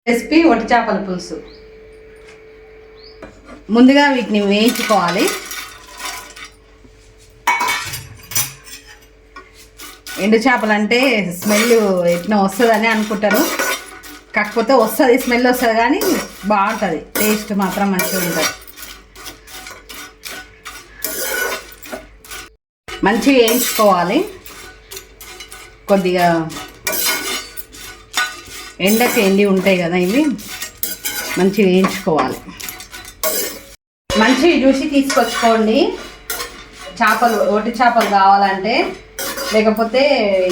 Recipe ఒట్టి చేపల పులుసు. ముందుగా వీటిని వేయించుకోవాలి. ఎండు చేపలు అంటే స్మెల్ ఎట్లా వస్తుందని అనుకుంటారు, కాకపోతే వస్తుంది, స్మెల్ వస్తుంది కానీ బాగుంటుంది, టేస్ట్ మాత్రం మంచిగా ఉంటుంది. మంచిగా వేయించుకోవాలి. కొద్దిగా ఎండకి ఎండి ఉంటాయి కదా, ఇవి మంచిగా వేయించుకోవాలి. మంచిగా చూసి తీసుకొచ్చుకోండి చేపలు, ఒట్టి చేపలు కావాలంటే. లేకపోతే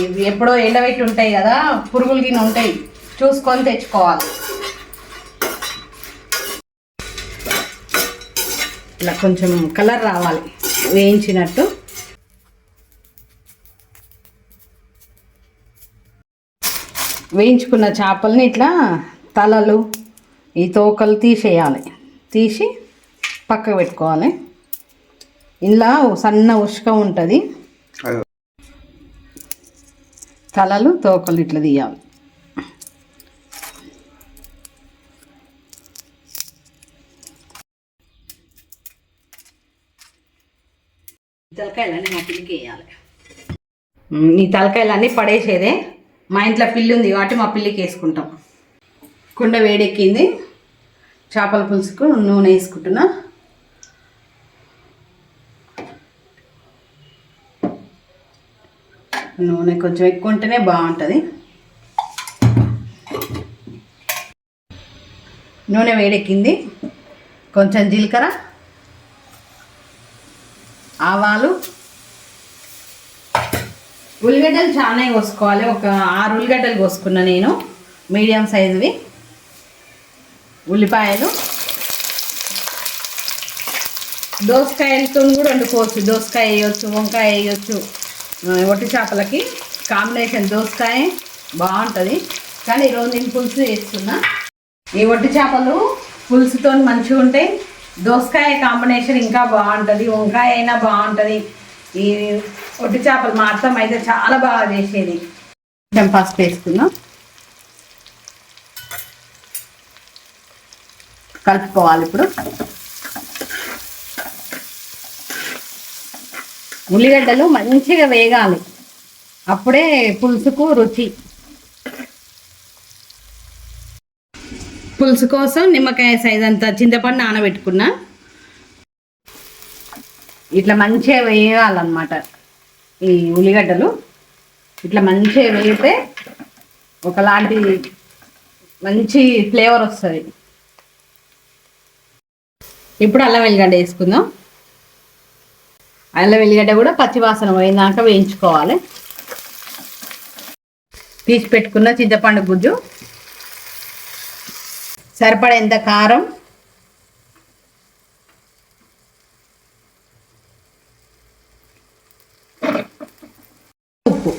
ఇవి ఎప్పుడో ఎండబెట్టి ఉంటాయి కదా, పురుగులు గిన్నె ఉంటాయి, చూసుకొని తెచ్చుకోవాలి. ఇలా కొంచెం కలర్ రావాలి వేయించినట్టు. వేయించుకున్న చేపల్ని ఇట్లా తలలు, ఈ తోకలు తీసేయాలి. తీసి పక్కకు పెట్టుకోవాలి. ఇలా సన్న ఉష్క ఉంటుంది, తలలు తోకలు ఇట్లా తీయాలి. తలకాయలన్నీ మా పిల్లికి వేయాలి. ఈ తలకాయలన్నీ పడేసేదే. మా ఇంట్లో పిల్లి ఉంది కాబట్టి మా పిల్లికి వేసుకుంటాం. కుండ వేడెక్కింది, చేపల పులుసుకు నూనె వేసుకుంటున్నా. నూనె కొంచెం ఎక్కువ ఉంటేనే బాగుంటుంది. నూనె వేడెక్కింది, కొంచెం జీలకర్ర, ఆవాలు, ఉల్లిగడ్డలు చాలా కోసుకోవాలి. ఒక 6 ఉల్లిగడ్డలు కోసుకున్నా నేను, మీడియం సైజువి. ఉల్లిపాయలు, దోసకాయలతో కూడా వండుకోవచ్చు. దోసకాయ వేయచ్చు, వంకాయ వేయచ్చు. ఒట్టి చేపలకి కాంబినేషన్ దోసకాయ బాగుంటుంది, కానీ ఈరోజు నేను పులుసు వేస్తున్నా. ఈ ఒట్టి చేపలు పులుసుతో మంచిగా ఉంటాయి. దోసకాయ కాంబినేషన్ ఇంకా బాగుంటుంది, వంకాయ అయినా బాగుంటుంది. ఈ ఒట్టి చేపలు మా అత్తమ్మ అయితే చాలా బాగా చేసేది. కొంచెం పసుపు వేసుకుందాం, కలుపుకోవాలి. ఇప్పుడు ఉల్లిగడ్డలు మంచిగా వేగాలి, అప్పుడే పులుసుకు రుచి. పులుసు కోసం నిమ్మకాయ సైజ్ అంతా చింతపండు నానబెట్టుకున్నా. ఇట్లా మంచిగా వేయాలన్నమాట. ఈ ఉల్లిగడ్డలు ఇట్లా మంచిగా వేగితే ఒకలాంటి మంచి ఫ్లేవర్ వస్తుంది. ఇప్పుడు అల్లం వెల్లిగడ్డ వేసుకుందాం. అల్లం వెల్లిగడ్డ కూడా పచ్చివాసన పోయినాక వేయించుకోవాలి. తీసి పెట్టుకున్న చింతపండు గుజ్జు, సరిపడేంత కారం, ఉప్పు.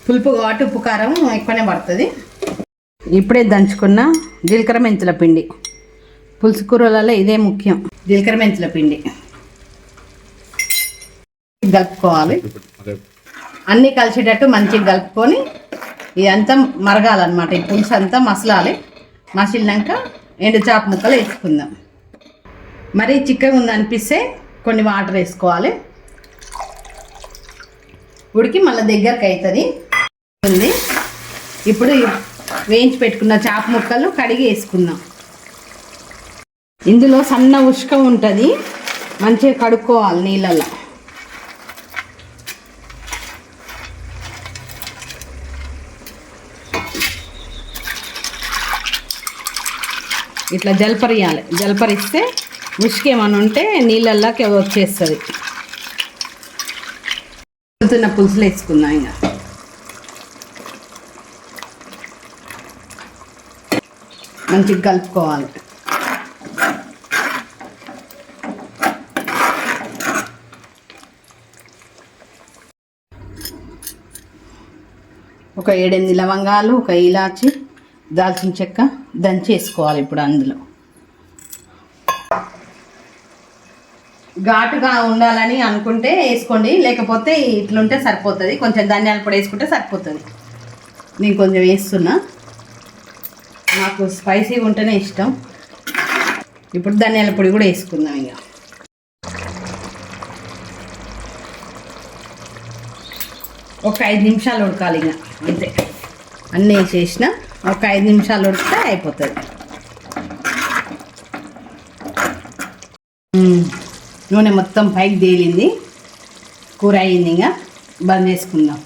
పులుపు కాబట్టి ఉప్పు కారం ఎక్కువనే పడుతుంది. ఇప్పుడే దంచుకున్న జీలకర్ర మెంతుల పిండి. పులుసు కూరలలో ఇదే ముఖ్యం, జీలకర్ర మెంతుల పిండి కలుపుకోవాలి. అన్నీ కలిసేటట్టు మంచిగా కలుపుకొని ఇదంతా మరగాలన్నమాట. ఈ పులుసు అంతా మసలాలి. మసిలినాక ఎండు చేప ముక్కలు వేసుకుందాం. మరి చిక్కగా ఉందనిపిస్తే కొన్ని వాటర్ వేసుకోవాలి. ఉడికి మళ్ళీ దగ్గరకు అవుతుంది. ఇప్పుడు వేయించి పెట్టుకున్న చేప ముక్కలు కడిగి వేసుకుందాం. ఇందులో సన్న ఉష్క ఉంటుంది, మంచిగా కడుక్కోవాలి నీళ్ళల్లో. ఇట్లా జలపరియాలి. జలపరిస్తే ఉష్క ఏమైనా ఉంటే నీళ్ళల్లోకి వచ్చేస్తుంది. పులుసులు వేసుకుందాం. ఇంకా మంచిగా కలుపుకోవాలి. ఒక 7-8 లవంగాలు, ఒక ఇలాచి, దాల్చిన చెక్క దంచి వేసుకోవాలి. ఇప్పుడు అందులో ఘాటుగా ఉండాలని అనుకుంటే వేసుకోండి, లేకపోతే ఇట్లుంటే సరిపోతుంది. కొంచెం ధనియాల పొడి వేసుకుంటే సరిపోతుంది. నేను కొంచెం వేస్తున్నా, నాకు స్పైసీగా ఉంటేనే ఇష్టం. ఇప్పుడు ధనియాల పొడి కూడా వేసుకుందాం. ఇక ఒక 5 నిమిషాలు ఉడకాలి. ఇక అంతే, అన్నీ వేసేసిన ఒక 5 నిమిషాలు ఉడికితే అయిపోతుంది. నూనె మొత్తం పైకి తేలింది, కూర అయింది. ఇంకా బంద్ చేసుకుందాం.